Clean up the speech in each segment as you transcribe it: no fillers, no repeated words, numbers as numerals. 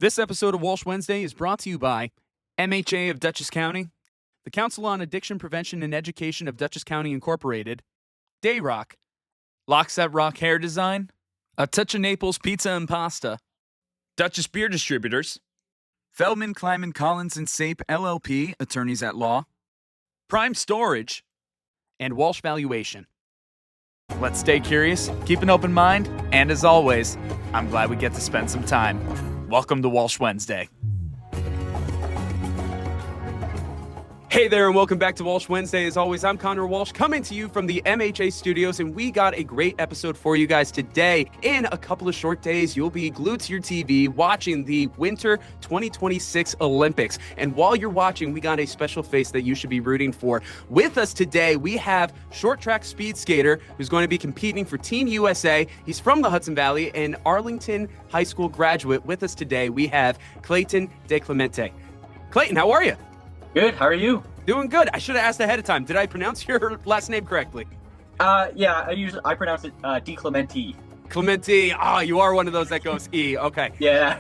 This episode of Walsh Wednesday is brought to you by MHA of Dutchess County, the Council on Addiction Prevention and Education of Dutchess County Incorporated, Dayrock, Lockset Rock Hair Design, A Touch of Naples Pizza and Pasta, Dutchess Beer Distributors, Feldman, Kleiman, Collins & Sape, LLP, Attorneys at Law, Prime Storage, and Walsh Valuation. Let's stay curious, keep an open mind, and as always, I'm glad we get to spend some time. Welcome to Walsh Wednesday. Hey there, and welcome back to Walsh Wednesday. As always, I'm Connor Walsh, coming to you from the MHA studios, and we got a great episode for you guys today. In a couple of short days, you'll be glued to your TV watching the Winter 2026 Olympics. And while you're watching, we got a special face that you should be rooting for. With us today, we have short track speed skater who's going to be competing for Team USA. He's from the Hudson Valley and Arlington High School graduate. With us today, we have Clayton DeClemente. Clayton, how are you? Good. How are you? Doing good. I should have asked ahead of time. Did I pronounce your last name correctly? Yeah. I pronounce it DeClemente. Clemente. Ah, you are one of those that goes E. Okay. Yeah.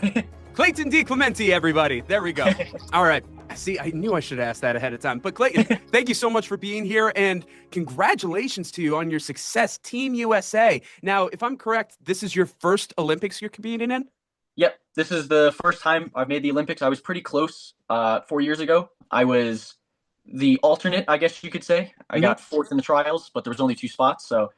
Clayton DeClemente, everybody. There we go. All right. See, I knew I should have asked that ahead of time. But Clayton, thank you so much for being here, and congratulations to you on your success, Team USA. Now, if I'm correct, this is your first Olympics you're competing in? Yep. This is the first time I've made the Olympics. I was pretty close 4 years ago. I was the alternate, I guess you could say. I got fourth in the trials, but there was only 2 spots, so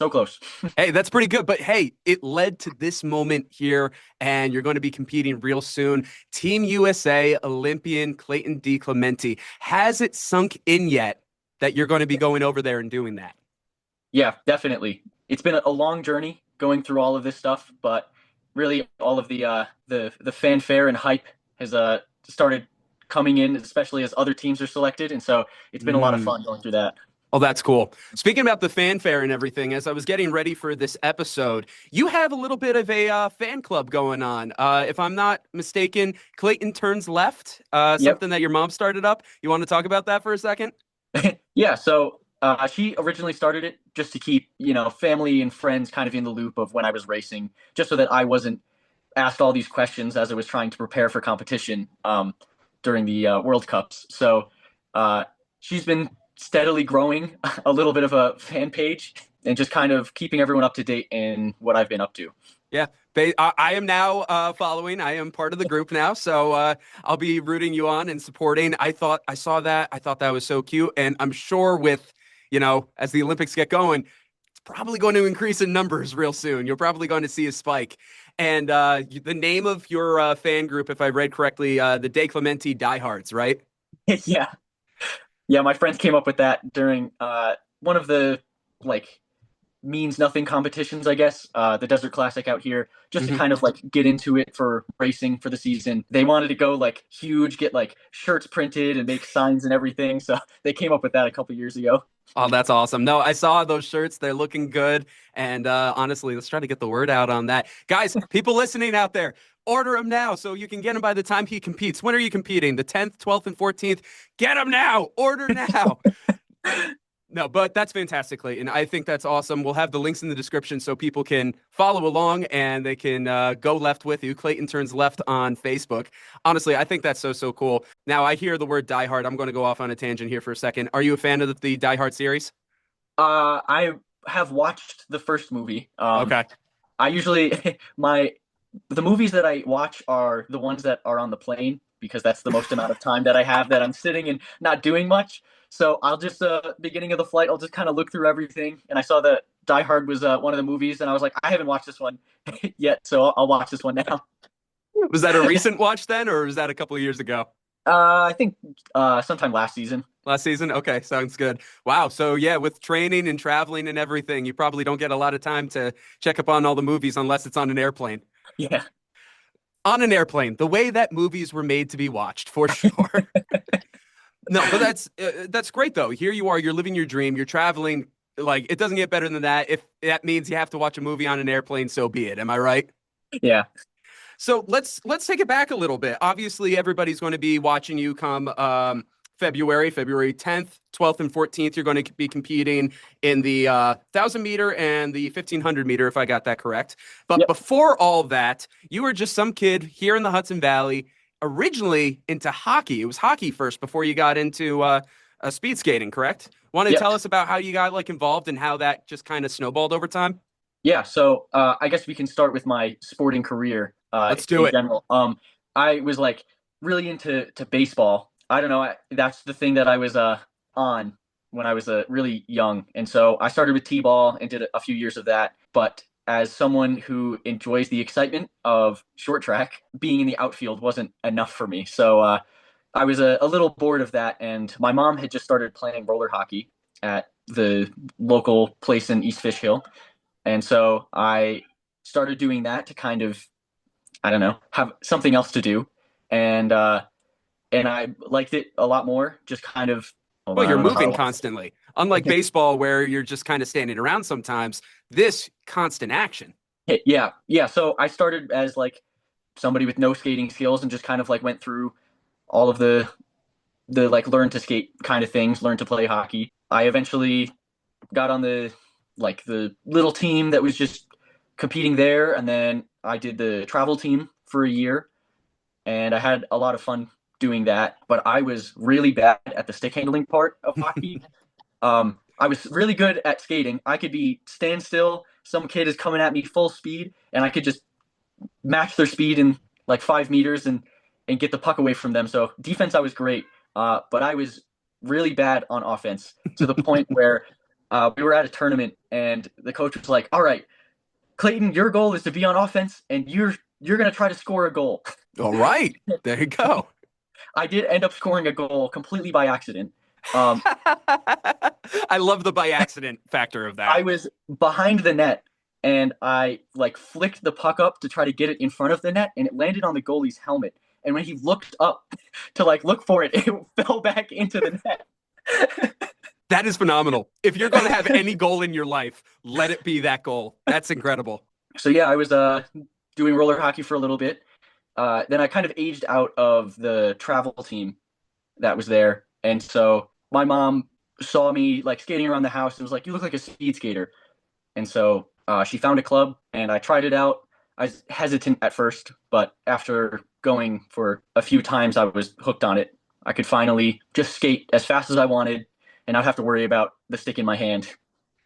close. Hey, that's pretty good. But hey, it led to this moment here, and you're going to be competing real soon. Team USA Olympian Clayton DeClemente. Has it sunk in yet that you're going to be going over there and doing that? Yeah, definitely. It's been a long journey going through all of this stuff, but really all of the fanfare and hype has started coming in, especially as other teams are selected. And so it's been a lot of fun going through that. Oh, that's cool. Speaking about the fanfare and everything, as I was getting ready for this episode, you have a little bit of a fan club going on. If I'm not mistaken, Clayton Turns Left, something that your mom started up. You want to talk about that for a second? Yeah. So she originally started it just to keep, family and friends kind of in the loop of when I was racing, just so that I wasn't asked all these questions as I was trying to prepare for competition during the World Cups. So she's been steadily growing a little bit of a fan page and just kind of keeping everyone up to date in what I've been up to. Yeah, I am now following. I am part of the group now, so I'll be rooting you on and supporting. I saw that. I thought that was so cute, and I'm sure with, as the Olympics get going, it's probably going to increase in numbers real soon. You're probably going to see a spike. And the name of your fan group, if I read correctly, the DeClemente Diehards, right? Yeah. Yeah, my friends came up with that during one of the, means nothing competitions, I guess, the Desert Classic out here, just to kind of, get into it for racing for the season. They wanted to go, huge, get, shirts printed and make signs and everything. So they came up with that a couple years ago. Oh, that's awesome. No, I saw those shirts. They're looking good. And honestly, let's try to get the word out on that. Guys, people listening out there, order them now so you can get them by the time he competes. When are you competing? The 10th, 12th, and 14th? Get them now. Order now. No, but that's fantastic, Clayton. I think that's awesome. We'll have the links in the description so people can follow along and they can go left with you. Clayton Turns Left on Facebook. Honestly, I think that's so cool. Now, I hear the word Diehard. I'm going to go off on a tangent here for a second. Are you a fan of the Diehard series? I have watched the first movie. Okay. I usually, the movies that I watch are the ones that are on the plane, because that's the most amount of time that I have that I'm sitting and not doing much. So I'll just, beginning of the flight, I'll just kind of look through everything. And I saw that Die Hard was one of the movies, and I was like, I haven't watched this one yet, so I'll watch this one now. Was that a recent watch then, or was that a couple of years ago? I think sometime last season. Last season? Okay, sounds good. Wow. So yeah, with training and traveling and everything, you probably don't get a lot of time to check up on all the movies unless it's on an airplane. Yeah. On an airplane, the way that movies were made to be watched, for sure. No, but that's great though. Here you are, you're living your dream, you're traveling. It doesn't get better than that. If that means you have to watch a movie on an airplane, so be it. Am I right? Yeah. So let's take it back a little bit. Obviously, everybody's going to be watching you come February 10th, 12th, and 14th. You're going to be competing in the 1,000 meter and the 1,500 meter, if I got that correct. But Yep. before all that, you were just some kid here in the Hudson Valley, originally into hockey. It was hockey first before you got into speed skating, correct? Want to Yep. tell us about how you got like involved and how that just kind of snowballed over time? Yeah. So I guess we can start with my sporting career Let's do in it. general. I was like really into baseball. I don't know. That's the thing that I was on when I was really young, and so I started with t-ball and did a few years of that. But as someone who enjoys the excitement of short track, being in the outfield wasn't enough for me. So I was a little bored of that, and my mom had just started playing roller hockey at the local place in East Fishkill, and so I started doing that to kind of, I don't know, have something else to do, and I liked it a lot more. Just kind of, hold Well, on, I you're don't know how moving to. constantly. Unlike baseball, where you're just kind of standing around sometimes, this constant action. Yeah, yeah. So I started as like somebody with no skating skills and just kind of like went through all of the like learn to skate kind of things, learn to play hockey. I eventually got on the little team that was just competing there, and then I did the travel team for a year, and I had a lot of fun doing that. But I was really bad at the stick handling part of hockey. I was really good at skating. I could be stand still. Some kid is coming at me full speed, and I could just match their speed in like 5 meters and get the puck away from them. So defense, I was great, but I was really bad on offense to the point where we were at a tournament, and the coach was like, "All right, Clayton, your goal is to be on offense, and you're gonna try to score a goal." All right. There you go. I did end up scoring a goal completely by accident. Um, I love the by accident factor of that. I was behind the net, and I like flicked the puck up to try to get it in front of the net, and it landed on the goalie's helmet. And when he looked up to like look for it, it fell back into the net. That is phenomenal. If you're going to have any goal in your life, let it be that goal. That's incredible. So yeah, I was doing roller hockey for a little bit. Then I kind of aged out of the travel team that was there, and so my mom saw me like skating around the house and was like, "You look like a speed skater." And so she found a club, and I tried it out. I was hesitant at first, but after going for a few times, I was hooked on it. I could finally just skate as fast as I wanted and not have to worry about the stick in my hand.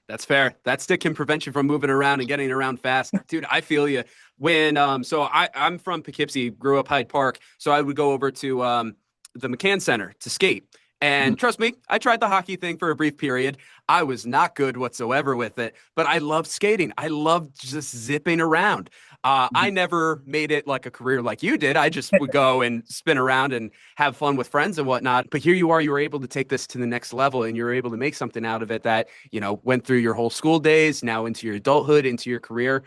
That's fair. That stick can prevent you from moving around and getting around fast. Dude, I feel you. When I'm from Poughkeepsie, grew up Hyde Park, so I would go over to the McCann Center to skate. And trust me, I tried the hockey thing for a brief period. I was not good whatsoever with it, but I loved skating. I loved just zipping around. I never made it like a career like you did. I just would go and spin around and have fun with friends and whatnot. But here you are, you were able to take this to the next level and you're able to make something out of it that, went through your whole school days, now into your adulthood, into your career.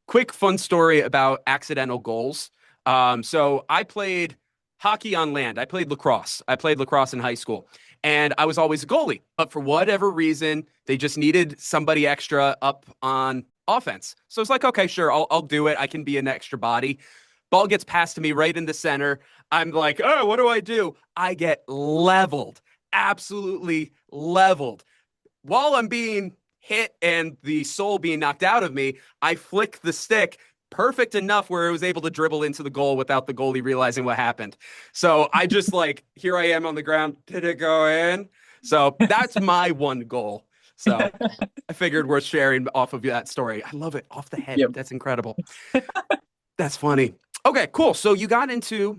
Quick fun story about accidental goals. So I played hockey on land. I played lacrosse. I played lacrosse in high school, and I was always a goalie. But for whatever reason, they just needed somebody extra up on offense. So it's like, okay, sure, I'll do it. I can be an extra body. Ball gets passed to me right in the center. I'm like, oh, what do I do? I get leveled, absolutely leveled. While I'm being hit and the soul being knocked out of me, I flick the stick perfect enough where it was able to dribble into the goal without the goalie realizing what happened. So I just like, here I am on the ground. Did it go in? So that's my one goal. So I figured worth sharing off of that story. I love it. Off the head. Yep. That's incredible. That's funny. Okay, cool. So you got into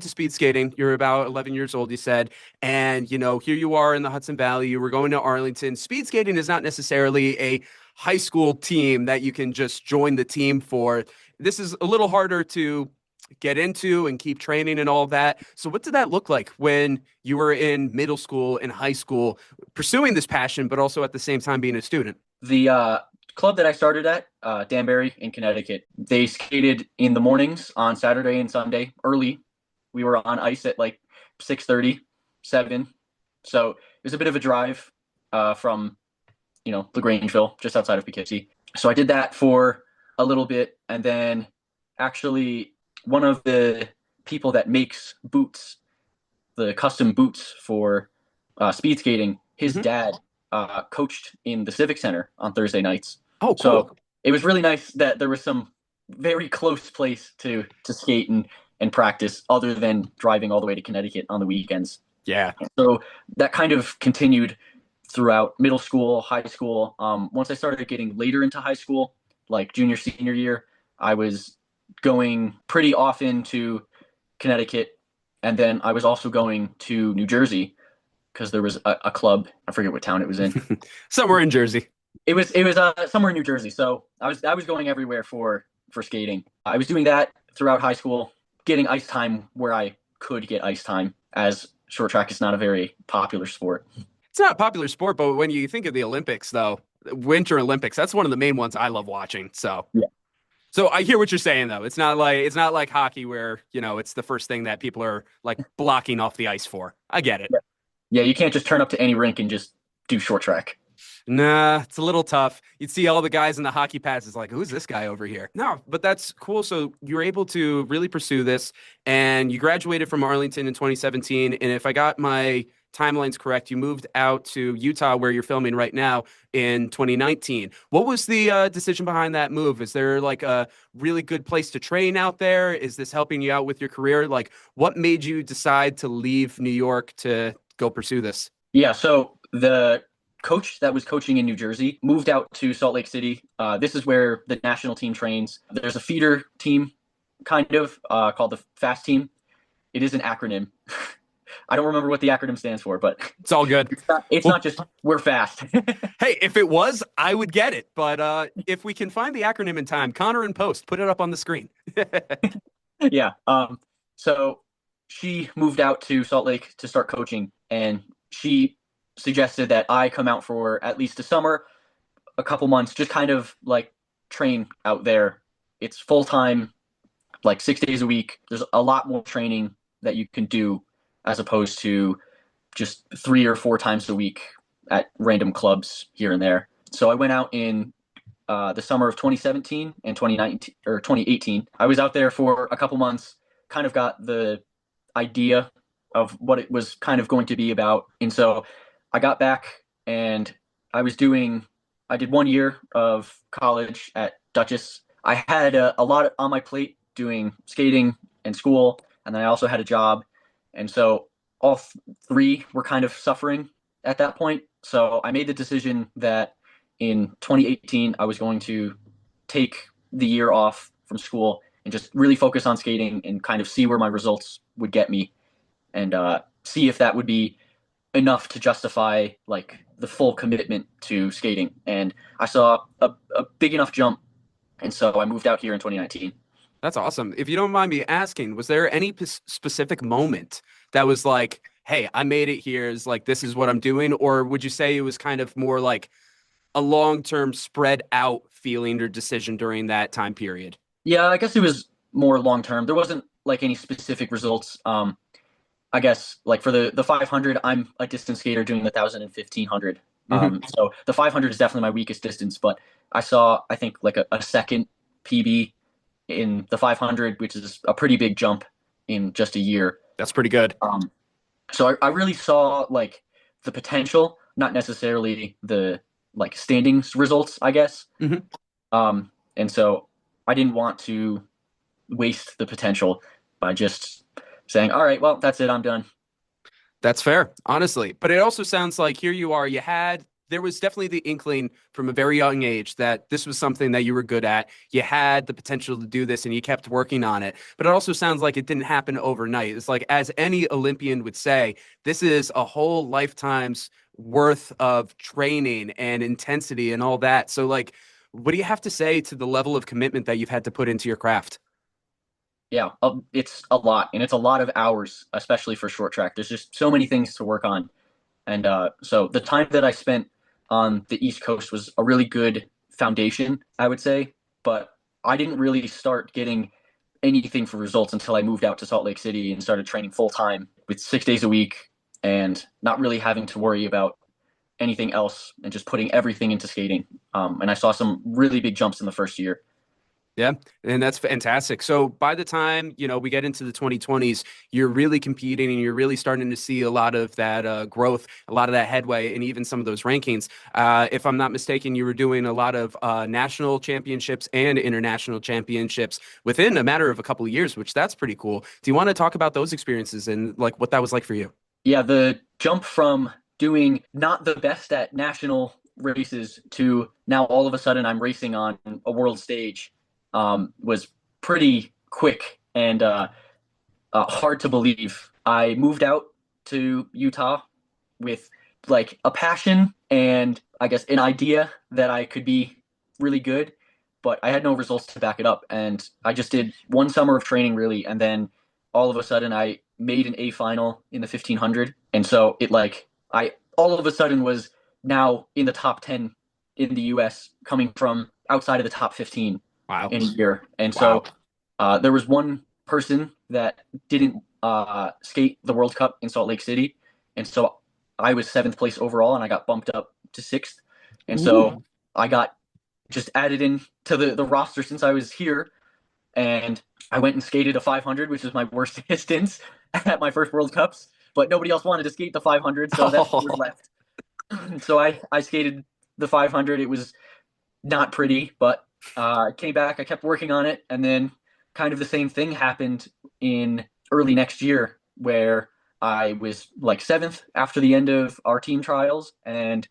speed skating. You're about 11 years old, you said. And, here you are in the Hudson Valley. You were going to Arlington. Speed skating is not necessarily a high school team that you can just join the team for. This is a little harder to get into and keep training and all of that. So what did that look like when you were in middle school and high school, pursuing this passion, but also at the same time being a student? The club that I started at, Danbury in Connecticut, they skated in the mornings on Saturday and Sunday early. We were on ice at like 6:30, 7. So it was a bit of a drive from, LaGrangeville, just outside of Poughkeepsie. So I did that for a little bit. And then actually one of the people that makes boots the custom boots for speed skating, his Hmm. dad coached in the Civic Center on Thursday nights. Oh, So cool. it was really nice that there was some very close place to skate and practice other than driving all the way to Connecticut on the weekends. Yeah. So that kind of continued throughout middle school, high school. Once I started getting later into high school, like junior, senior year, I was going pretty often to Connecticut. And then I was also going to New Jersey because there was a club. I forget what town it was in. Somewhere in Jersey. It was somewhere in New Jersey. So I was going everywhere for skating. I was doing that throughout high school, getting ice time where I could get ice time, as short track is not a very popular sport. It's not a popular sport, but when you think of the Olympics, though, Winter Olympics, that's one of the main ones I love watching. So, Yeah. so I hear what you're saying, though. It's not like hockey where, it's the first thing that people are like blocking off the ice for. I get it. Yeah. Yeah, you can't just turn up to any rink and just do short track. Nah, it's a little tough. You'd see all the guys in the hockey pads. It's like, who's this guy over here? No, but that's cool. So you're able to really pursue this, and you graduated from Arlington in 2017. And if I got my timelines correct, you moved out to Utah, where you're filming right now, in 2019. What was the decision behind that move? Is there like a really good place to train out there? Is this helping you out with your career? Like, what made you decide to leave New York to go pursue this? Yeah, so the coach that was coaching in New Jersey moved out to Salt Lake City. This is where the national team trains. There's a feeder team, kind of, called the FAST team. It is an acronym. I don't remember what the acronym stands for, but It's all good. it's not just we're fast. Hey, if it was, I would get it. But if we can find the acronym in time, Connor in post, put it up on the screen. Yeah. So she moved out to Salt Lake to start coaching, and she suggested that I come out for at least a summer, a couple months, just kind of like train out there. It's full time, like 6 days a week. There's a lot more training that you can do as opposed to just 3 or 4 times a week at random clubs here and there. So I went out in the summer of 2017 and 2019 or 2018. I was out there for a couple months, kind of got the idea of what it was kind of going to be about. And so I got back and I did 1 year of college at Dutchess. I had a lot on my plate doing skating and school, and then I also had a job. And so all three were kind of suffering at that point. So I made the decision that in 2018, I was going to take the year off from school and just really focus on skating and kind of see where my results would get me, and see if that would be enough to justify like the full commitment to skating. And I saw a big enough jump. And so I moved out here in 2019. That's awesome. If you don't mind me asking, was there any specific moment that was like, hey, I made it here, is like, this is what I'm doing? Or would you say it was kind of more like a long-term spread out feeling or decision during that time period? Yeah, I guess it was more long term. There wasn't like any specific results. I guess like for the 500, I'm a distance skater doing the 1,000 and 1,500. Hmm. So the 500 is definitely my weakest distance, but I saw, I think, like a second PB in the 500, which is a pretty big jump in just a year. That's pretty good. So I really saw like the potential, not necessarily the like standings results, I guess. Hmm. And so I didn't want to waste the potential by just saying, all right, well, that's it, I'm done. That's fair, honestly. But it also sounds like here you are, there was definitely the inkling from a very young age that this was something that you were good at. You had the potential to do this and you kept working on it. But it also sounds like it didn't happen overnight. It's like, as any Olympian would say, this is a whole lifetime's worth of training and intensity and all that. So, like, what do you have to say to the level of commitment that you've had to put into your craft? Yeah, it's a lot, and it's a lot of hours, especially for short track. There's just so many things to work on. And so the time that I spent on the East Coast was a really good foundation, I would say. But I didn't really start getting anything for results until I moved out to Salt Lake City and started training full time with 6 days a week and not really having to worry about anything else and just putting everything into skating. And I saw some really big jumps in the first year. Yeah, and that's fantastic. So by the time, we get into the 2020s, you're really competing and you're really starting to see a lot of that growth, a lot of that headway, and even some of those rankings. If I'm not mistaken, you were doing a lot of national championships and international championships within a matter of a couple of years, which that's pretty cool. Do you want to talk about those experiences and like what that was like for you? Yeah, the jump from doing not the best at national races to now all of a sudden I'm racing on a world stage was pretty quick and hard to believe. I moved out to Utah with like a passion and I guess an idea that I could be really good, but I had no results to back it up. And I just did one summer of training really, and then all of a sudden I made an A final in the 1500, and so I all of a sudden was now in the top 10 in the U.S. coming from outside of the top 15. Wow. In a year. And Wow. so there was one person that didn't skate the World Cup in Salt Lake City. And so I was 7th place overall and I got bumped up to 6th. And so I got just added in to the roster since I was here. And I went and skated a 500, which was my worst distance at my first World Cups. But nobody else wanted to skate the 500, so that's what was left. So I skated the 500. It was not pretty, but I came back, I kept working on it, and then kind of the same thing happened in early next year where I was like 7th after the end of our team trials, and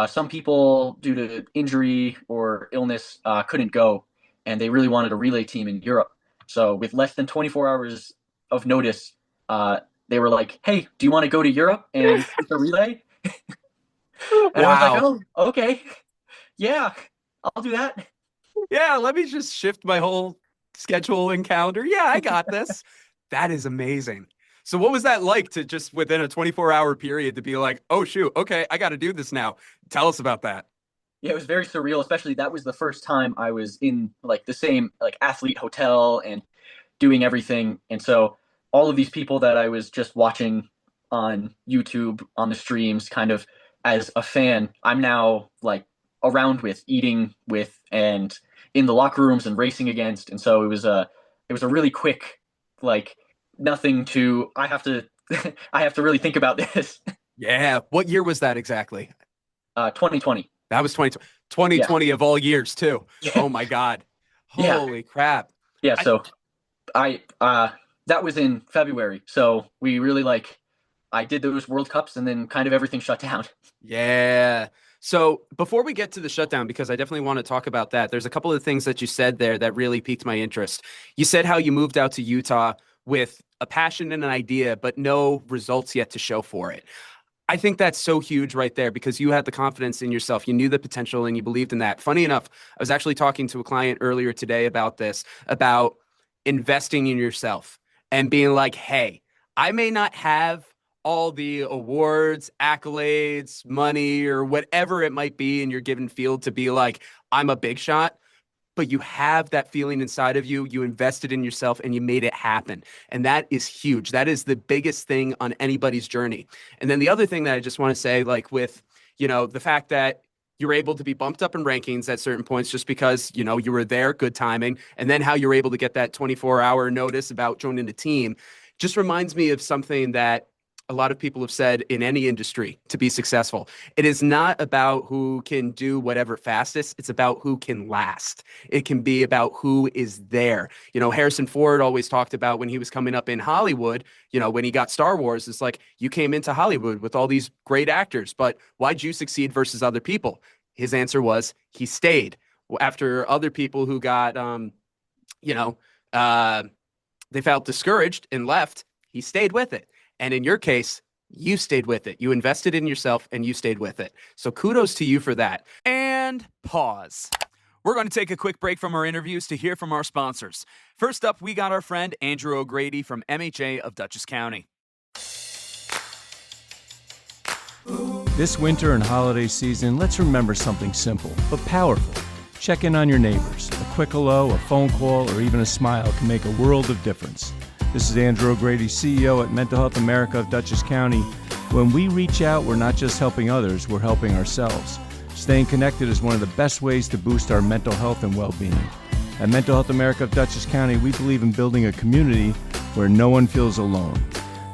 some people, due to injury or illness, couldn't go, and they really wanted a relay team in Europe. So with less than 24 hours of notice, they were like, hey, do you want to go to Europe and do a relay? And I was like, oh, okay. Yeah, I'll do that. Yeah, let me just shift my whole schedule and calendar. Yeah, I got this. That is amazing. So what was that like to just within a 24-hour period to be like, oh, shoot, okay, I got to do this now. Tell us about that. Yeah, it was very surreal, especially that was the first time I was in like the same like athlete hotel and doing everything. And so all of these people that I was just watching on YouTube on the streams kind of as a fan, I'm now like around with, eating with, and in the locker rooms and racing against. And so it was a really quick, like nothing to, I have to I have to really think about this. Yeah. What year was that exactly? 2020. That was 2020 of all years too. Yeah. Oh my God. Holy crap. Yeah. So I that was in February. So we really I did those World Cups and then kind of everything shut down. Yeah. So before we get to the shutdown, because I definitely want to talk about that, there's a couple of things that you said there that really piqued my interest. You said how you moved out to Utah with a passion and an idea, but no results yet to show for it. I think that's so huge right there because you had the confidence in yourself. You knew the potential and you believed in that. Funny enough, I was actually talking to a client earlier today about this, about investing in yourself and being like, hey, I may not have all the awards, accolades, money, or whatever it might be in your given field to be like, I'm a big shot, but you have that feeling inside of you. You invested in yourself and you made it happen. And that is huge. That is the biggest thing on anybody's journey. And then the other thing that I just want to say, like with, the fact that you were able to be bumped up in rankings at certain points just because, you were there, good timing. And then how you were able to get that 24-hour notice about joining the team just reminds me of something that a lot of people have said in any industry to be successful. It is not about who can do whatever fastest. It's about who can last. It can be about who is there. Harrison Ford always talked about when he was coming up in Hollywood, when he got Star Wars, it's like you came into Hollywood with all these great actors, but why'd you succeed versus other people? His answer was he stayed. After other people who got, they felt discouraged and left, he stayed with it. And in your case, you stayed with it. You invested in yourself and you stayed with it. So kudos to you for that. And pause. We're going to take a quick break from our interviews to hear from our sponsors. First up, we got our friend Andrew O'Grady from MHA of Dutchess County. This winter and holiday season, let's remember something simple but powerful. Check in on your neighbors. A quick hello, a phone call, or even a smile can make a world of difference. This is Andrew O'Grady, CEO at Mental Health America of Dutchess County. When we reach out, we're not just helping others, we're helping ourselves. Staying connected is one of the best ways to boost our mental health and well-being. At Mental Health America of Dutchess County, we believe in building a community where no one feels alone.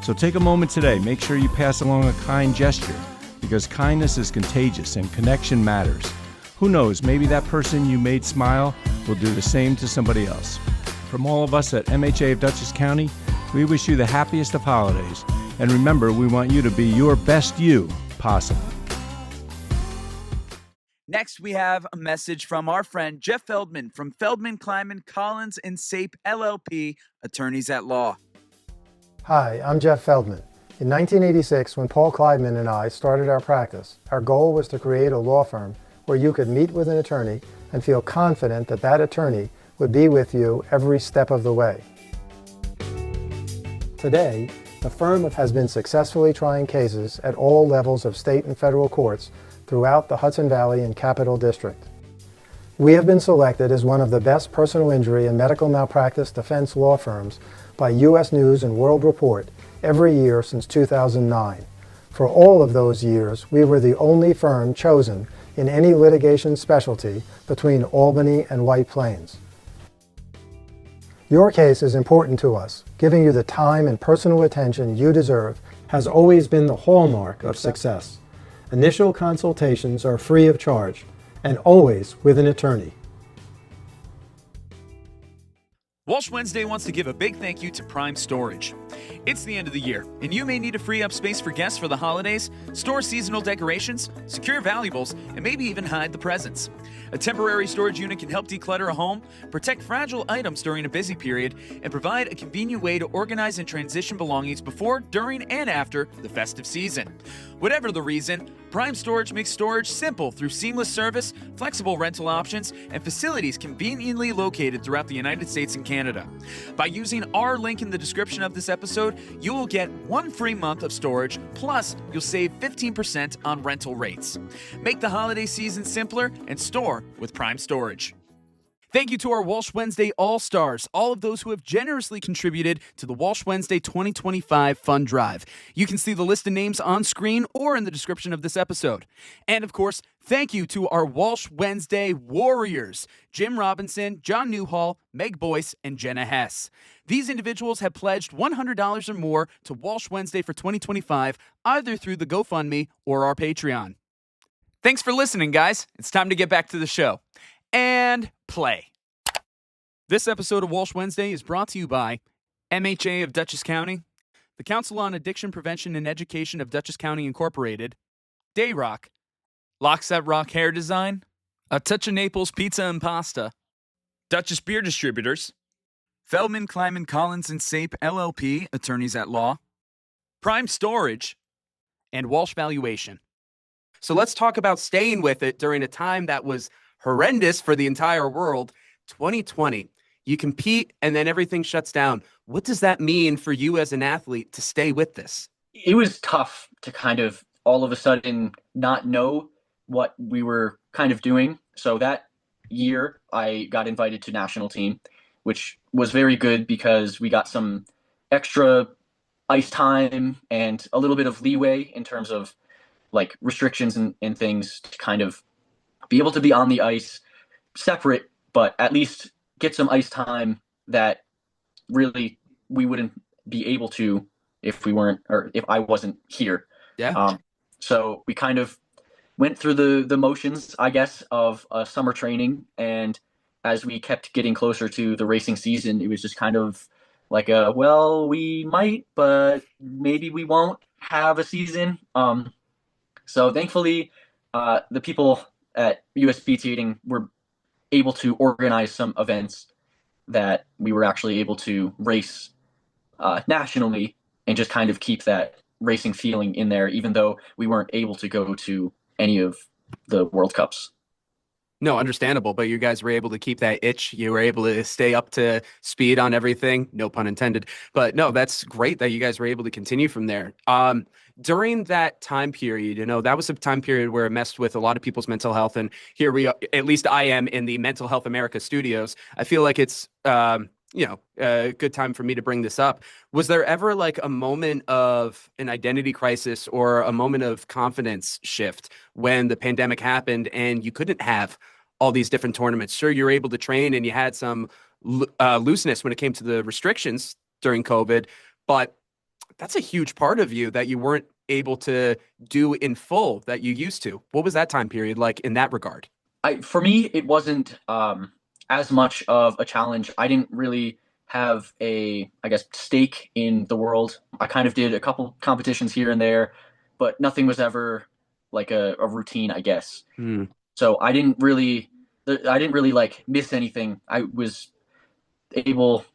So take a moment today. Make sure you pass along a kind gesture, because kindness is contagious and connection matters. Who knows, maybe that person you made smile will do the same to somebody else. From all of us at MHA of Dutchess County, we wish you the happiest of holidays. And remember, we want you to be your best you possible. Next, we have a message from our friend Jeff Feldman from Feldman, Kleiman, Collins & Sape LLP, attorneys at law. Hi, I'm Jeff Feldman. In 1986, when Paul Kleiman and I started our practice, our goal was to create a law firm where you could meet with an attorney and feel confident that that attorney would be with you every step of the way. Today, the firm has been successfully trying cases at all levels of state and federal courts throughout the Hudson Valley and Capital District. We have been selected as one of the best personal injury and medical malpractice defense law firms by U.S. News and World Report every year since 2009. For all of those years, we were the only firm chosen in any litigation specialty between Albany and White Plains. Your case is important to us. Giving you the time and personal attention you deserve has always been the hallmark of success. Initial consultations are free of charge and always with an attorney. Walsh Wednesday wants to give a big thank you to Prime Storage. It's the end of the year, and you may need to free up space for guests for the holidays, store seasonal decorations, secure valuables, and maybe even hide the presents. A temporary storage unit can help declutter a home, protect fragile items during a busy period, and provide a convenient way to organize and transition belongings before, during, and after the festive season. Whatever the reason, Prime Storage makes storage simple through seamless service, flexible rental options, and facilities conveniently located throughout the United States and Canada. By using our link in the description of this episode, you will get 1 free month of storage, plus you'll save 15% on rental rates. Make the holiday season simpler and store with Prime Storage. Thank you to our Walsh Wednesday All-Stars, all of those who have generously contributed to the Walsh Wednesday 2025 Fund Drive. You can see the list of names on screen or in the description of this episode. And of course, thank you to our Walsh Wednesday Warriors, Jim Robinson, John Newhall, Meg Boyce, and Jenna Hess. These individuals have pledged $100 or more to Walsh Wednesday for 2025, either through the GoFundMe or our Patreon. Thanks for listening, guys. It's time to get back to the show. And play. This episode of Walsh Wednesday is brought to you by MHA of Dutchess County, the Council on Addiction Prevention and Education of Dutchess County Incorporated, Diehard, Lockset Rock Hair Design, A Touch of Naples Pizza and Pasta, Dutchess Beer Distributors, Feldman, Kleiman, Collins & Sape LLP, attorneys at law, Prime Storage, and Walsh Valuation. So let's talk about staying with it during a time that was horrendous for the entire world. 2020, you compete and then everything shuts down. What does that mean for you as an athlete to stay with this? It was tough to kind of all of a sudden not know what we were kind of doing. So that year I got invited to national team, which was very good because we got some extra ice time and a little bit of leeway in terms of like restrictions and things to kind of be able to be on the ice separate, but at least get some ice time that really we wouldn't be able to if we weren't, or if I wasn't here. Yeah. So we kind of went through the motions, I guess, of summer training. And as we kept getting closer to the racing season, it was just kind of like well, we might, but maybe we won't have a season. So thankfully, the people at US Speedskating were able to organize some events that we were actually able to race nationally and just kind of keep that racing feeling in there, even though we weren't able to go to any of the World Cups. No, understandable, but you guys were able to keep that itch. You were able to stay up to speed on everything. No pun intended. But no, that's great that you guys were able to continue from there. During that time period, that was a time period where it messed with a lot of people's mental health. And here we are, at least I am in the Mental Health America studios. I feel like it's, a good time for me to bring this up. Was there ever like a moment of an identity crisis or a moment of confidence shift when the pandemic happened and you couldn't have all these different tournaments. Sure, you're able to train and you had some looseness when it came to the restrictions during COVID, but that's a huge part of you that you weren't able to do in full that you used to. What was that time period like in that regard? For me, it wasn't as much of a challenge. I didn't really have a, I guess, stake in the world. I kind of did a couple competitions here and there, but nothing was ever like a routine, I guess. Hmm. So I didn't really like miss anything. I was able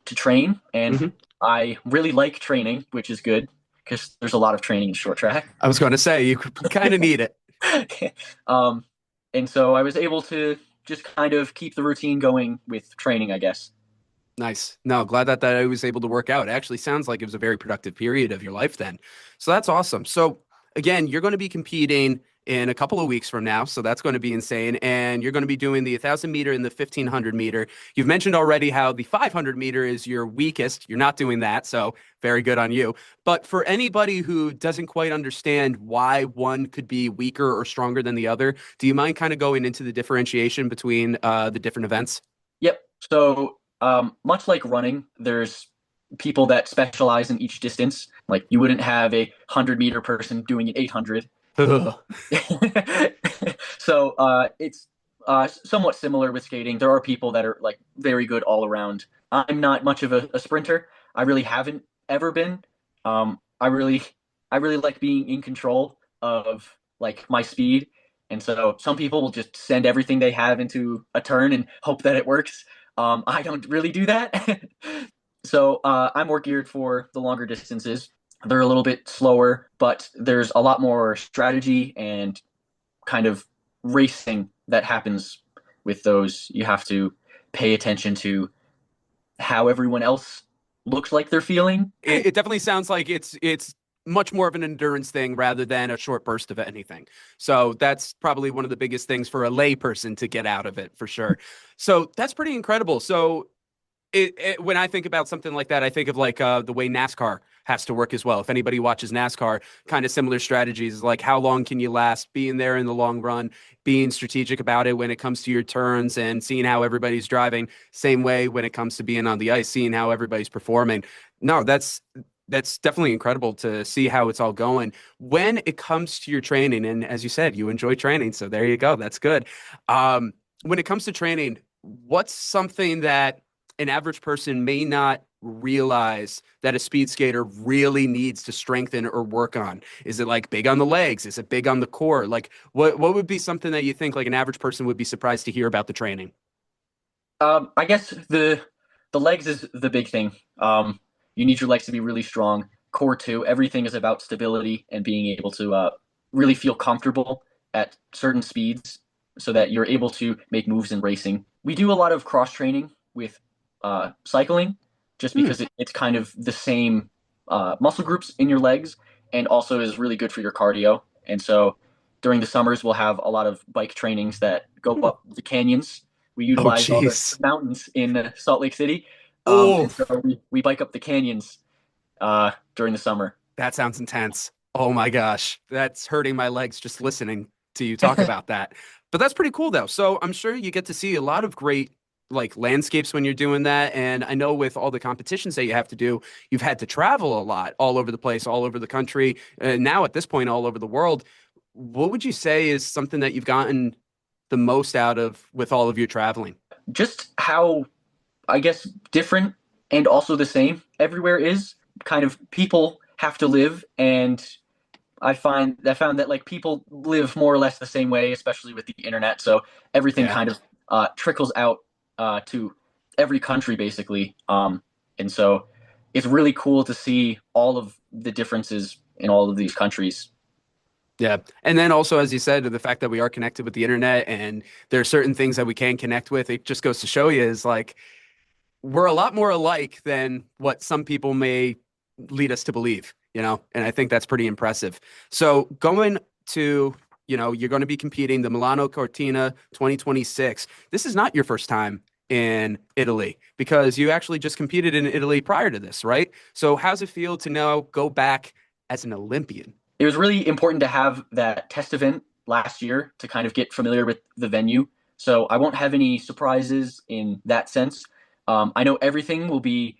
to train, and Hmm. I really like training, which is good because there's a lot of training in short track. I was going to say you kind of need it. um, and so I was able to just kind of keep the routine going with training, I guess. Nice. No, glad that I was able to work out. It actually sounds like it was a very productive period of your life then. So that's awesome. So again, you're going to be competing in a couple of weeks from now. So that's going to be insane. And you're going to be doing the 1,000 meter and the 1,500 meter. You've mentioned already how the 500 meter is your weakest. You're not doing that. So very good on you. But for anybody who doesn't quite understand why one could be weaker or stronger than the other, do you mind kind of going into the differentiation between the different events? Yep. So much like running, there's people that specialize in each distance. Like you wouldn't have a 100-meter person doing an 800. So it's somewhat similar with skating. There are people that are like very good all around. I'm not much of a sprinter. I really haven't ever been. I really like being in control of like my speed. And so some people will just send everything they have into a turn and hope that it works. I don't really do that. So I'm more geared for the longer distances. They're a little bit slower, but there's a lot more strategy and kind of racing that happens with those. You have to pay attention to how everyone else looks like they're feeling. It definitely sounds like it's much more of an endurance thing rather than a short burst of anything. So that's probably one of the biggest things for a lay person to get out of it for sure. So that's pretty incredible. So when I think about something like that, I think of like the way NASCAR has to work as well. If anybody watches NASCAR, kind of similar strategies, like how long can you last, being there in the long run, being strategic about it when it comes to your turns and seeing how everybody's driving. Same way when it comes to being on the ice, seeing how everybody's performing. No, that's definitely incredible to see how it's all going. When it comes to your training, and as you said, you enjoy training, so there you go. That's good. When it comes to training, what's something that an average person may not realize that a speed skater really needs to strengthen or work on? Is it like big on the legs? Is it big on the core? Like what would be something that you think like an average person would be surprised to hear about the training? I guess the legs is the big thing. You need your legs to be really strong. Core too. Everything is about stability and being able to really feel comfortable at certain speeds so that you're able to make moves in racing. We do a lot of cross training with cycling, just because it's kind of the same muscle groups in your legs, and also is really good for your cardio. And so during the summers, we'll have a lot of bike trainings that go up the canyons. We Oh, utilize all the jeez. mountains in Salt Lake City. Oh, And so we bike up the canyons during the summer. that sounds intense. Oh my gosh. That's hurting my legs just listening to you talk about that. But that's pretty cool though. So I'm sure you get to see a lot of great like landscapes when you're doing that. And I know with all the competitions that you have to do, you've had to travel a lot all over the place, all over the country, and now at this point, all over the world. What would you say is something that you've gotten the most out of with all of your traveling? Just how, I guess, different and also the same everywhere is. Kind of people have to live, and I found that like people live more or less the same way, especially with the internet. So everything Yeah. kind of trickles out to every country basically. And so it's really cool to see all of the differences in all of these countries. Yeah. And then also, as you said, the fact that we are connected with the internet and there are certain things that we can connect with, it just goes to show you is like we're a lot more alike than what some people may lead us to believe, you know, and I think that's pretty impressive. So going to, you know, you're going to be competing the Milano Cortina 2026. This is not your first time in Italy because you actually just competed in Italy prior to this, right? So how's it feel to now go back as an Olympian? It was really important to have that test event last year to kind of get familiar with the venue so I won't have any surprises in that sense. I know everything will be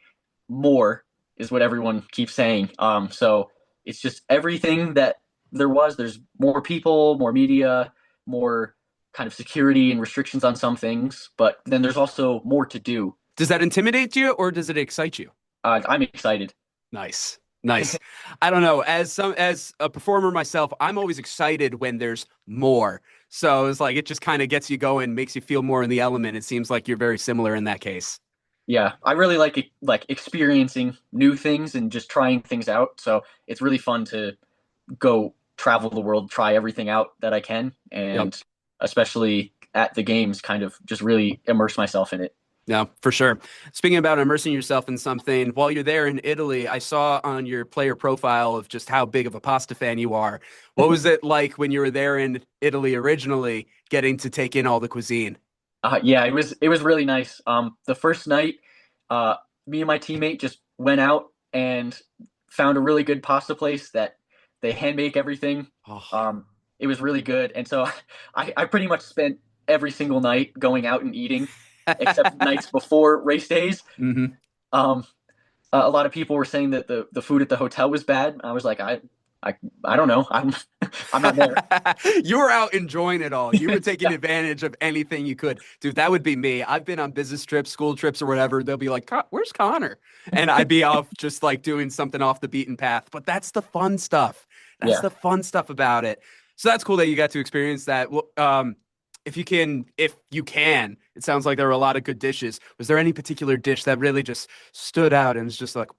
more, is what everyone keeps saying. So it's just everything that there was. There's more people, more media, more kind of security and restrictions on some things, but then there's also more to do. Does that intimidate you or does it excite you? I'm excited. Nice. Nice. I don't know. As a performer myself, I'm always excited when there's more. So it's like it just kind of gets you going, makes you feel more in the element. It seems like you're very similar in that case. Yeah, I really like experiencing new things and just trying things out. So it's really fun to go travel the world, try everything out that I can, Yep. and especially at the games, kind of just really immerse myself in it. No, for sure. Speaking about immersing yourself in something, while you're there in Italy, I saw on your player profile of just how big of a pasta fan you are. What was it like when you were there in Italy originally, getting to take in all the cuisine? Yeah, it was really nice. The first night, me and my teammate just went out and found a really good pasta place that they hand make everything. Oh. Um, it was really good, and so I pretty much spent every single night going out and eating, except nights before race days. hmm Um, a lot of people were saying that the food at the hotel was bad. I was like, I, I don't know. I'm not there. You were out enjoying it all. You were taking advantage of anything you could. Dude, that would be me. I've been on business trips, school trips, or whatever. They'll be like, Where's Connor? And I'd be off just like doing something off the beaten path. But that's the fun stuff. That's Yeah. the fun stuff about it. So that's cool that you got to experience that. Well, if you can, it sounds like there were a lot of good dishes. Was there any particular dish that really just stood out and was just like,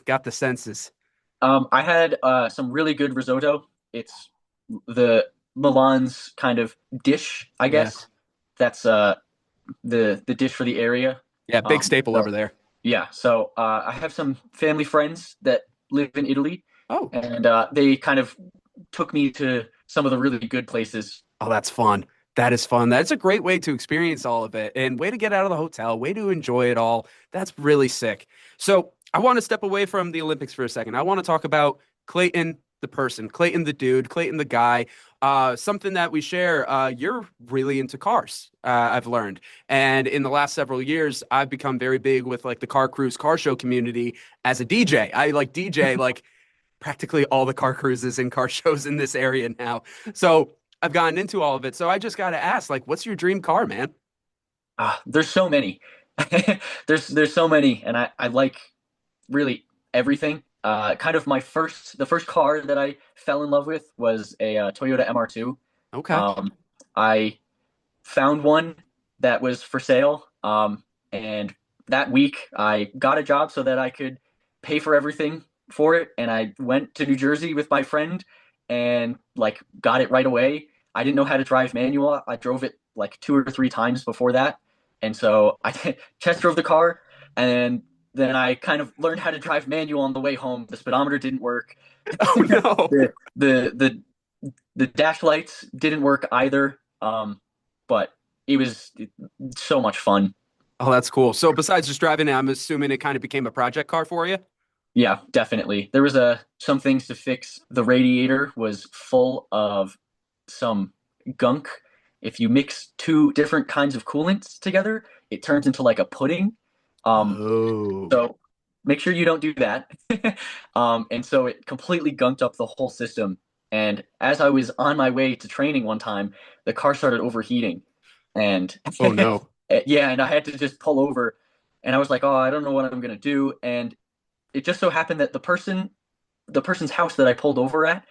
got the senses? I had some really good risotto. It's the Milan's kind of dish, I Yeah. guess. That's the dish for the area. Yeah, big staple So over there. yeah, so I have some family friends that live in Italy, Oh, and they kind of took me to some of the really good places. oh, that's fun. That is fun. That's a great way to experience all of it and way to get out of the hotel, way to enjoy it all. That's really sick. So I want to step away from the Olympics for a second. I want to talk about Clayton, the person, Clayton, the dude, Clayton, the guy. Something that we share. You're really into cars, I've learned. And in the last several years, I've become very big with like the car cruise, car show community as a DJ. I like DJ like practically all the car cruises and car shows in this area now. So I've gotten into all of it. So I just got to ask, like, what's your dream car, man? There's so many. There's so many, and I like really everything. Kind of the first car that I fell in love with was a Toyota MR2. Okay. Um, I found one that was for sale, and that week I got a job so that I could pay for everything for it, and I went to New Jersey with my friend and like got it right away. I didn't know how to drive manual. I drove it like two or three times before that, and so I test drove the car, and then I kind of learned how to drive manual on the way home. The speedometer didn't work. Oh no. The the dash lights didn't work either. But it was so much fun. Oh, that's cool. So besides just driving it, I'm assuming it kind of became a project car for you. Yeah, definitely. There was some things to fix. The radiator was full of some gunk. If you mix two different kinds of coolants together, it turns into like a pudding. Um, Oh. so make sure you don't do that. And so it completely gunked up the whole system. And as I was on my way to training one time, the car started overheating. And Oh no. yeah, and I had to just pull over. And I was like, oh, I don't know what I'm gonna do. And it just so happened that the person's house that I pulled over at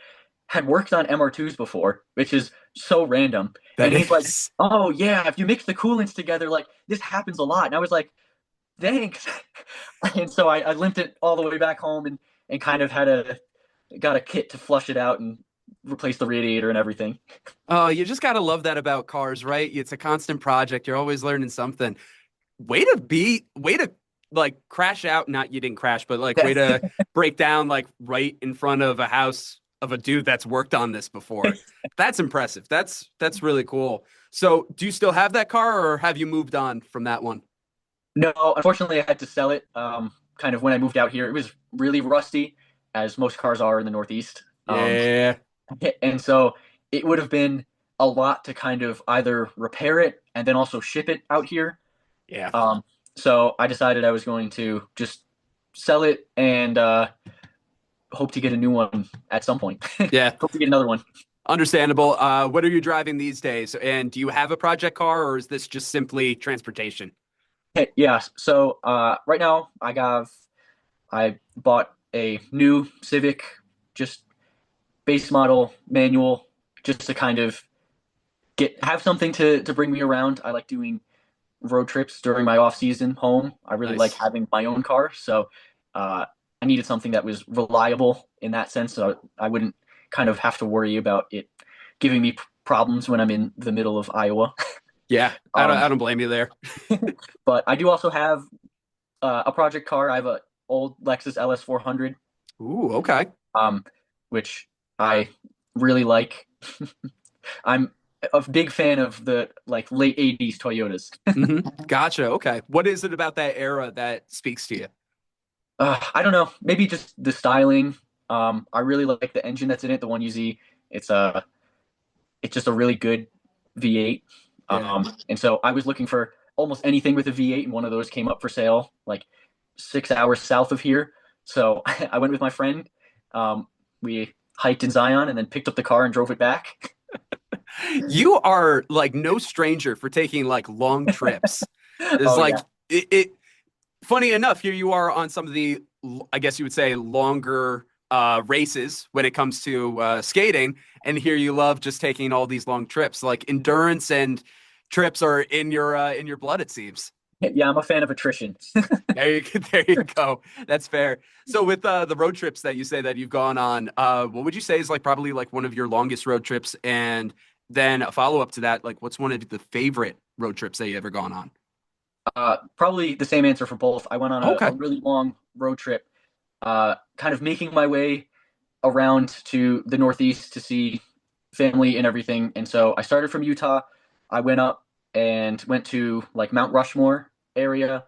had worked on MR2s before, which is so random. That And he's like, is. "Oh yeah, if you mix the coolants together, like this happens a lot." And I was like, "Thanks." And so I limped it all the way back home and kind of got a kit to flush it out and replace the radiator and everything. Oh, you just gotta love that about cars, right? It's a constant project. You're always learning something. Way to like crash out. Not you didn't crash, but like way to break down like right in front of a house of a dude that's worked on this before. That's impressive. That's really cool. So do you still have that car or have you moved on from that one? No, unfortunately, I had to sell it. Kind of when I moved out here, it was really rusty, as most cars are in the Northeast. Yeah. And so it would have been a lot to kind of either repair it and then also ship it out here. Yeah. So I decided I was going to just sell it and hope to get a new one at some point. Yeah. Hope to get another one. Understandable. What are you driving these days? And do you have a project car, or is this just simply transportation? Hey, yeah. So right now I bought a new Civic, just base model manual, just to kind of have something to bring me around. I like doing road trips during my off season home. I really like Nice. having my own car, so I needed something that was reliable in that sense, so I wouldn't kind of have to worry about it giving me problems when I'm in the middle of Iowa. Yeah, Um, I don't blame you there. but I do also have a project car. I have a old Lexus LS 400, Ooh, okay. um, which I really like. I'm a big fan of the like late 80s Toyotas. Gotcha. Okay. What is it about that era that speaks to you? I don't know, maybe just the styling. I really like the engine that's in it, the 1UZ. It's it's just a really good V8. Yeah. And so I was looking for almost anything with a V8, and one of those came up for sale like 6 hours south of here. So I went with my friend. We hiked in Zion and then picked up the car and drove it back. You are like no stranger for taking like long trips. It's Oh like yeah. it funny enough, here you are on some of the, I guess you would say, longer races when it comes to skating, and here you love just taking all these long trips. Like endurance and trips are in your blood, it seems. Yeah, I'm a fan of attrition. There you go. That's fair. So with the road trips that you say that you've gone on, what would you say is like probably like one of your longest road trips? And then a follow up to that, like what's one of the favorite road trips that you ever gone on? Probably the same answer for both. I went on a Okay. really long road trip, kind of making my way around to the Northeast to see family and everything. And so I started from Utah. I went up and went to like Mount Rushmore area,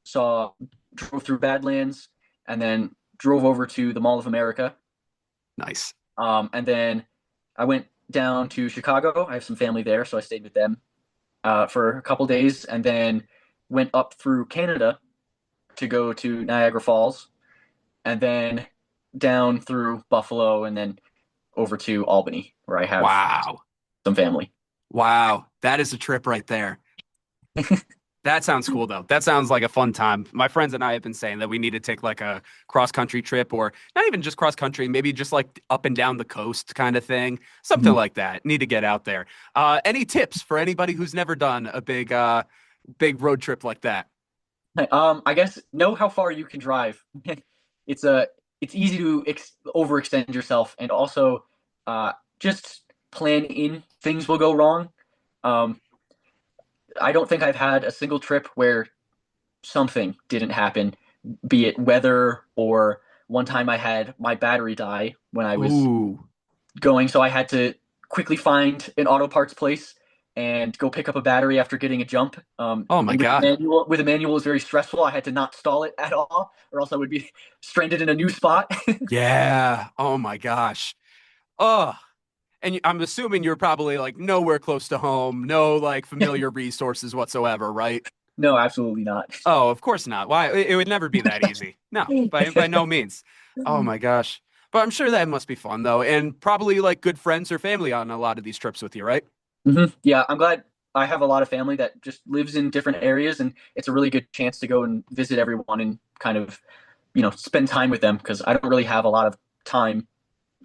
saw, drove through Badlands, and then drove over to the Mall of America. Nice. And then I went down to Chicago. I have some family there, so I stayed with them for a couple days, and then went up through Canada to go to Niagara Falls, and then down through Buffalo, and then over to Albany, where I have Wow. some family. Wow. That is a trip right there. That sounds cool though. That sounds like a fun time. My friends and I have been saying that we need to take like a cross country trip, or not even just cross country, maybe just like up and down the coast kind of thing. Something like that. Need to get out there. Any tips for anybody who's never done a big road trip like that? I guess know how far you can drive. It's a it's easy to overextend yourself, and also just plan in things will go wrong. Um, I don't think I've had a single trip where something didn't happen, be it weather or one time I had my battery die when I was Ooh. going, so I had to quickly find an auto parts place and go pick up a battery after getting a jump. Oh my And God. with a manual, it was very stressful. I had to not stall it at all, or else I would be stranded in a new spot. Yeah. Oh my gosh. Oh, and I'm assuming you're probably like nowhere close to home, no like familiar resources whatsoever, right? No, absolutely not. Oh, of course not. Why? It would never be that easy. No, by no means. Oh my gosh. But I'm sure that must be fun though, and probably like good friends or family on a lot of these trips with you, right? Yeah, I'm glad I have a lot of family that just lives in different areas, and it's a really good chance to go and visit everyone and kind of, spend time with them because I don't really have a lot of time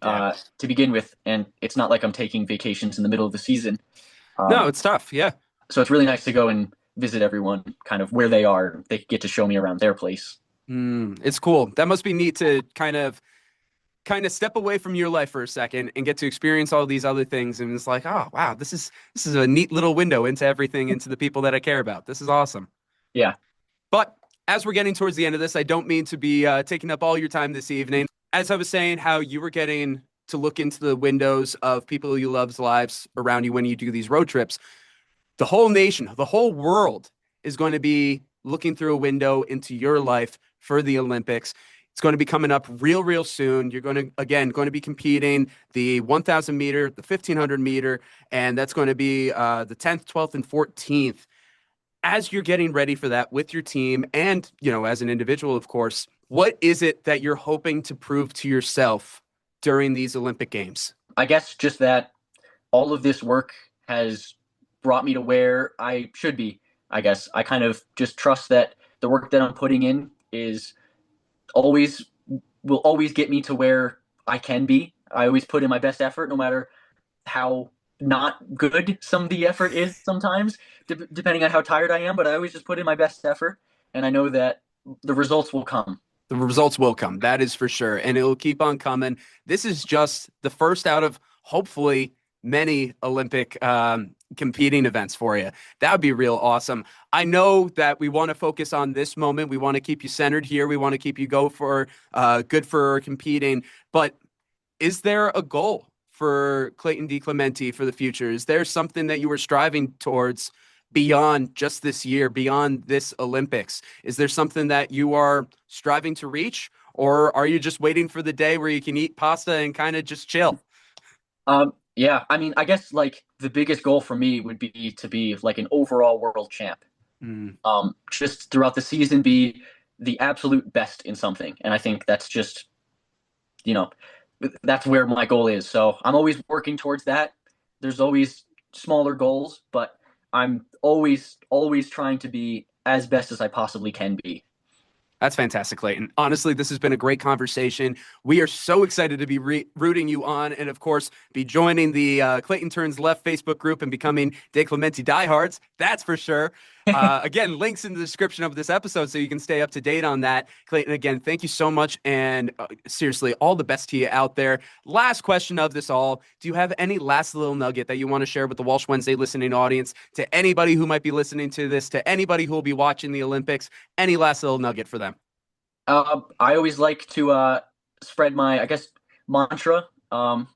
Yeah. to begin with, and it's not like I'm taking vacations in the middle of the season. No, Um, it's tough. Yeah. so it's really nice to go and visit everyone kind of where they are. They get to show me around their place. It's cool. That must be neat to kind of step away from your life for a second and get to experience all these other things. And it's like, oh wow, this is a neat little window into everything, into the people that I care about. This is awesome. Yeah. But as we're getting towards the end of this, I don't mean to be taking up all your time this evening. As I was saying, how you were getting to look into the windows of people you love's lives around you when you do these road trips, the whole nation, the whole world is going to be looking through a window into your life for the Olympics. It's going to be coming up real soon. You're going to be competing the 1,000 meter, the 1,500 meter, and that's going to be the 10th, 12th, and 14th. As you're getting ready for that with your team and, as an individual, of course, what is it that you're hoping to prove to yourself during these Olympic Games? I guess just that all of this work has brought me to where I should be. I guess I kind of just trust that the work that I'm putting in will always get me to where I can be. I always put in my best effort, no matter how not good some of the effort is sometimes, depending on how tired I am, but I always just put in my best effort, and I know that the results will come. The results will come. That is for sure. And it will keep on coming. This is just the first out of hopefully many Olympic competing events for you. That would be real awesome. I know that we want to focus on this moment. We want to keep you centered here. We want to keep you good for competing. But is there a goal for Clayton DeClemente for the future? Is there something that you were striving towards beyond just this year, beyond this Olympics? Is there something that you are striving to reach, or are you just waiting for the day where you can eat pasta and kind of just chill? Yeah, I mean, I guess like the biggest goal for me would be to be like an overall world champ. Just throughout the season, be the absolute best in something. And I think that's just, that's where my goal is. So I'm always working towards that. There's always smaller goals, but I'm always trying to be as best as I possibly can be. That's fantastic, Clayton. Honestly, this has been a great conversation. We are so excited to be rooting you on and, of course, be joining the Clayton Turns Left Facebook group and becoming DeClemente Diehards. That's for sure. Again, links in the description of this episode so you can stay up to date on that. Clayton, again, thank you so much. And seriously, all the best to you out there. Last question of this all. Do you have any last little nugget that you want to share with the Walsh Wednesday listening audience, to anybody who might be listening to this, to anybody who will be watching the Olympics? Any last little nugget for them? I always like to spread my, I guess, mantra,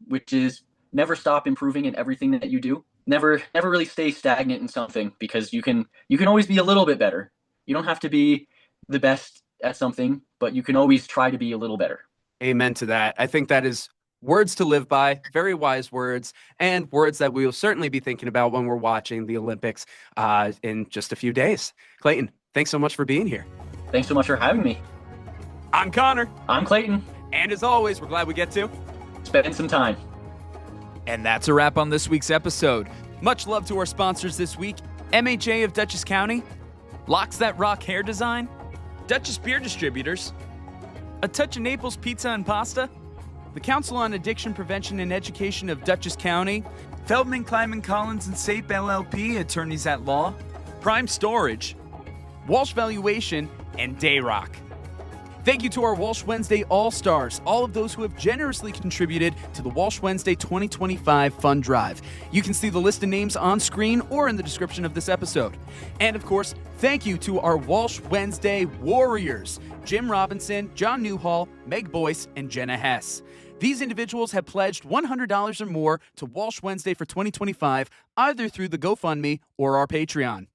which is never stop improving in everything that you do. Never really stay stagnant in something, because you can always be a little bit better. You don't have to be the best at something, but you can always try to be a little better. Amen to that. I think that is words to live by, very wise words, and words that we will certainly be thinking about when we're watching the Olympics in just a few days. Clayton, thanks so much for being here. Thanks so much for having me. I'm Connor. I'm Clayton. And as always, we're glad we get to spend some time. And that's a wrap on this week's episode. Much love to our sponsors this week: MHA of Dutchess County, Locks That Rock Hair Design, Dutchess Beer Distributors, A Touch of Naples Pizza and Pasta, the Council on Addiction Prevention and Education of Dutchess County, Feldman, Kleiman, Collins and Sape LLP, Attorneys at Law, Prime Storage, Walsh Valuation, and Dayrock. Thank you to our Walsh Wednesday All-Stars, all of those who have generously contributed to the Walsh Wednesday 2025 Fund Drive. You can see the list of names on screen or in the description of this episode. And of course, thank you to our Walsh Wednesday Warriors: Jim Robinson, John Newhall, Meg Boyce, and Jenna Hess. These individuals have pledged $100 or more to Walsh Wednesday for 2025, either through the GoFundMe or our Patreon.